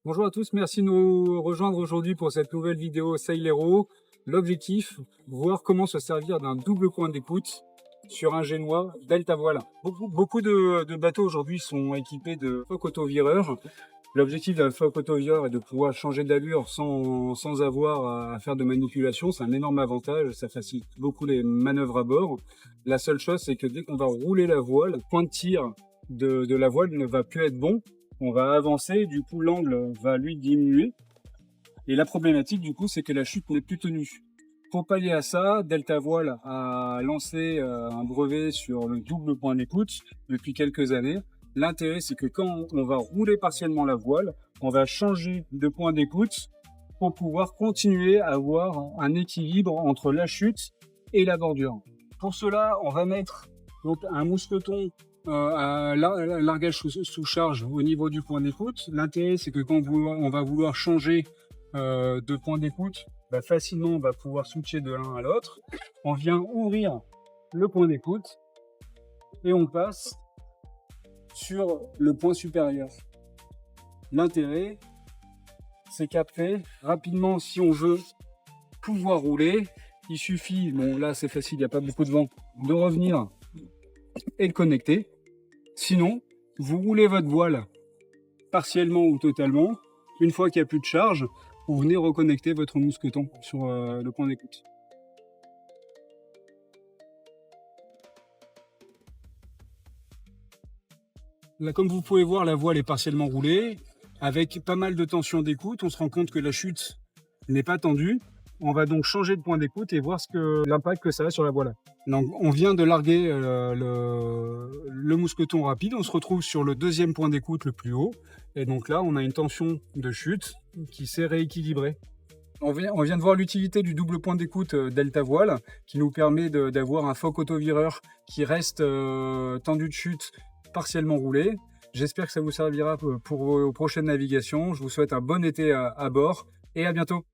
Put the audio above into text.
Bonjour à tous, merci de nous rejoindre aujourd'hui pour cette nouvelle vidéo Sail Hero. L'objectif, voir comment se servir d'un double point d'écoute sur un génois Delta Voile. Beaucoup de bateaux aujourd'hui sont équipés de phoques autovireurs. L'objectif d'un phoque autovireur est de pouvoir changer d'allure sans avoir à faire de manipulation. C'est un énorme avantage, ça facilite beaucoup les manœuvres à bord. La seule chose, c'est que dès qu'on va rouler la voile, le point de tir de la voile ne va plus être bon. On va avancer, du coup l'angle va lui diminuer. Et la problématique du coup, c'est que la chute n'est plus tenue. Pour pallier à ça, Delta Voile a lancé un brevet sur le double point d'écoute depuis quelques années. L'intérêt, c'est que quand on va rouler partiellement la voile, on va changer de point d'écoute pour pouvoir continuer à avoir un équilibre entre la chute et la bordure. Pour cela, on va mettre donc un mousqueton à largage sous charge au niveau du point d'écoute. L'intérêt, c'est que quand on va vouloir changer de point d'écoute, facilement on va pouvoir switcher de l'un à l'autre. On vient ouvrir le point d'écoute et on passe sur le point supérieur. L'intérêt, c'est qu'après, rapidement, si on veut pouvoir rouler, il suffit, bon là c'est facile, il n'y a pas beaucoup de vent, de revenir et le connecter. Sinon, vous roulez votre voile partiellement ou totalement. Une fois qu'il n'y a plus de charge, vous venez reconnecter votre mousqueton sur le point d'écoute. Là, comme vous pouvez voir, la voile est partiellement roulée. Avec pas mal de tension d'écoute, on se rend compte que la chute n'est pas tendue. On va donc changer de point d'écoute et voir l'impact que ça a sur la voile. Donc, on vient de larguer le mousqueton rapide. On se retrouve sur le deuxième point d'écoute le plus haut. Et donc là, on a une tension de chute qui s'est rééquilibrée. On vient de voir l'utilité du double point d'écoute Delta Voile qui nous permet d'avoir un phoque autovireur qui reste tendu de chute partiellement roulé. J'espère que ça vous servira pour vos prochaines navigations. Je vous souhaite un bon été à bord et à bientôt.